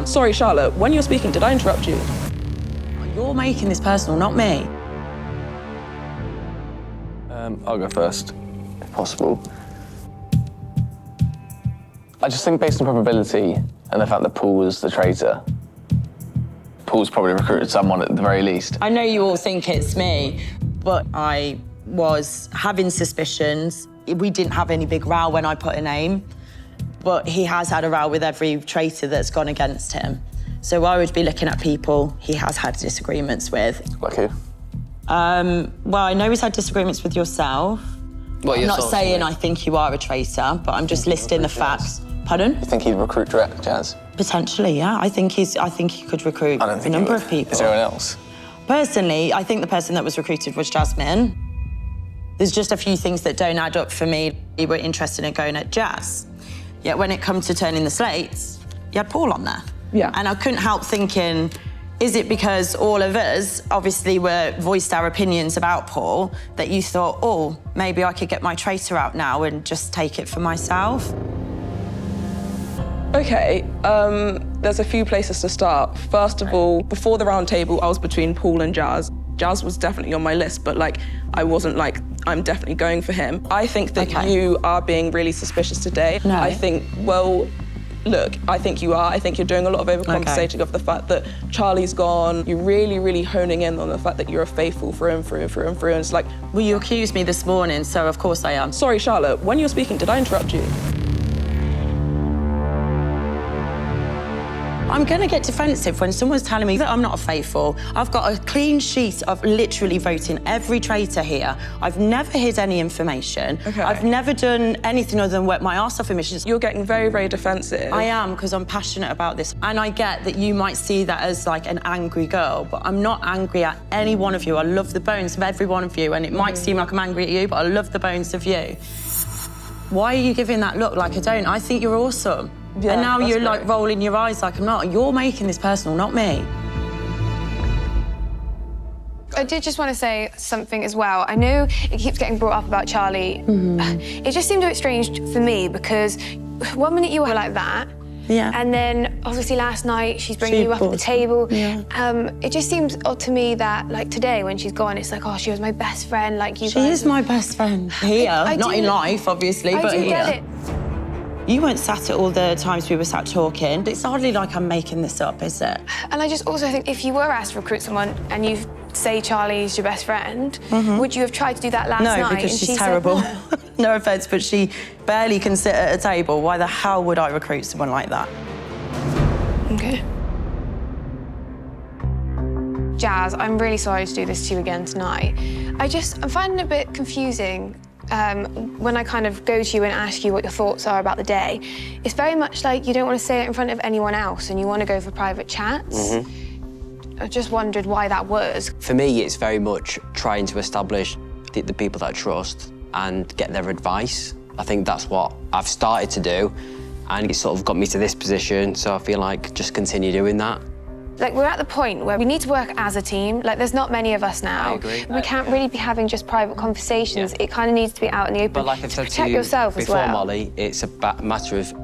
Sorry, Charlotte, when you were speaking, did I interrupt you? You're making this personal, not me. I'll go first, if possible. I just think based on probability and the fact that Paul was the traitor, Paul's probably recruited someone at the very least. I know you all think it's me, but I was having suspicions. We didn't have any big row when I put a name, but he has had a row with every traitor that's gone against him. So I would be looking at people he has had disagreements with. Like who? Well, I know he's had disagreements with yourself. What, I'm not saying I think you are a traitor, but I'm just listing the facts. Pardon? You think he'd recruit Jazz? Potentially, yeah. I think he could recruit a number of people. Is there anyone else? Personally, I think the person that was recruited was Jasmine. There's just a few things that don't add up for me. We were interested in going at Jazz. Yet when it comes to turning the slates, you had Paul on there. Yeah. And I couldn't help thinking, is it because all of us obviously voiced our opinions about Paul that you thought, oh, maybe I could get my traitor out now and just take it for myself? Okay, there's a few places to start. First of all, before the round table, I was between Paul and Jazz. Jazz was definitely on my list, but I wasn't I'm definitely going for him. I think that you are being really suspicious today. No. I think, well, look, I think you are. I think you're doing a lot of overcompensating of the fact that Charlie's gone. You're really, really honing in on the fact that you're a faithful through and through and through and through. And it's like... Well, you accused me this morning, so of course I am. Sorry, Charlotte, when you were speaking, did I interrupt you? I'm going to get defensive when someone's telling me that I'm not faithful. I've got a clean sheet of literally voting every traitor here. I've never hid any information. Okay. I've never done anything other than work my arse off emissions. You're getting very, very defensive. I am, because I'm passionate about this. And I get that you might see that as an angry girl, but I'm not angry at any one of you. I love the bones of every one of you, and it might seem like I'm angry at you, but I love the bones of you. Why are you giving that look like I don't? I think you're awesome. Yeah, and now you're great. rolling your eyes like I'm not. You're making this personal, not me. I did just want to say something as well. I know it keeps getting brought up about Charlie. It just seemed a bit strange for me because 1 minute you were like that, Yeah. and then obviously last night she's bringing you up at the table. Yeah. It just seems odd to me that today when she's gone, it's like, oh, she was my best friend. You She guys. is my best friend here, not in life, obviously, but I do here. get it. You weren't sat at all the times we were sat talking. It's hardly like I'm making this up, is it? And I just also think if you were asked to recruit someone and you say Charlie's your best friend, would you have tried to do that last night? No, because and she's she said terrible. no? No offence, but she barely can sit at a table. Why the hell would I recruit someone like that? Okay. Jazz, I'm really sorry to do this to you again tonight. I'm finding it a bit confusing when I kind of go to you and ask you what your thoughts are about the day. It's very much like you don't want to say it in front of anyone else and you want to go for private chats. I just wondered why that was. For me, it's very much trying to establish the people that I trust and get their advice. I think that's what I've started to do, and it sort of got me to this position, so I feel like just continue doing that. We're at the point where we need to work as a team. There's not many of us now. I agree. We can't really be having just private conversations. Yeah. It kind of needs to be out in the open. But like I've said to protect you yourself as before, well. Molly, it's a matter of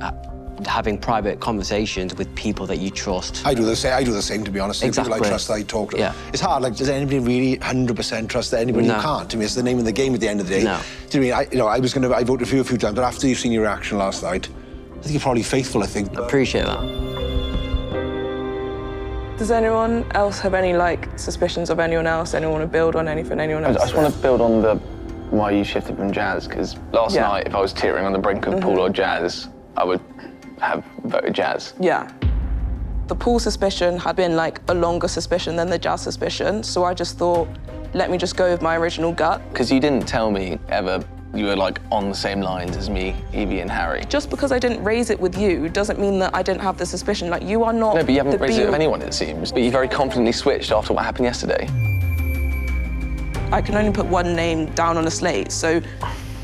having private conversations with people that you trust. I do the same, to be honest. Exactly. People I trust, I talk to. Yeah. It's hard. Does anybody really 100% trust anybody? No. You can't. To me, it's the name of the game at the end of the day. No. Do you know what I mean? I voted for you a few times, but after you've seen your reaction last night, I think you're probably faithful, I think. I appreciate that. Does anyone else have any suspicions of anyone else? Anyone want to build on anything anyone else? I just want to build on why you shifted from Jazz, because last night, if I was teetering on the brink of Paul or Jazz, I would have voted Jazz. Yeah. The Paul suspicion had been a longer suspicion than the Jazz suspicion, so I just thought, let me just go with my original gut. Because you didn't tell me ever you were on the same lines as me, Evie and Harry. Just because I didn't raise it with you doesn't mean that I didn't have the suspicion. You are not. No, but you haven't raised it with anyone, it seems. But you very confidently switched after what happened yesterday. I can only put one name down on a slate, so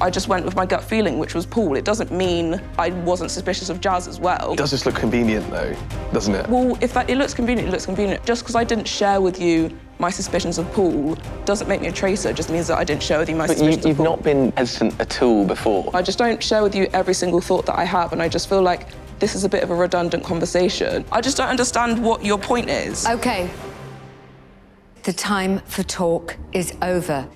I just went with my gut feeling, which was Paul. It doesn't mean I wasn't suspicious of Jazz as well. It does just look convenient, though, doesn't it? Well, if it looks convenient, it looks convenient. Just because I didn't share with you my suspicions of Paul doesn't make me a traitor, it just means that I didn't share with you my suspicions of Paul. You've not been hesitant at all before. I just don't share with you every single thought that I have, and I just feel like this is a bit of a redundant conversation. I just don't understand what your point is. OK. The time for talk is over.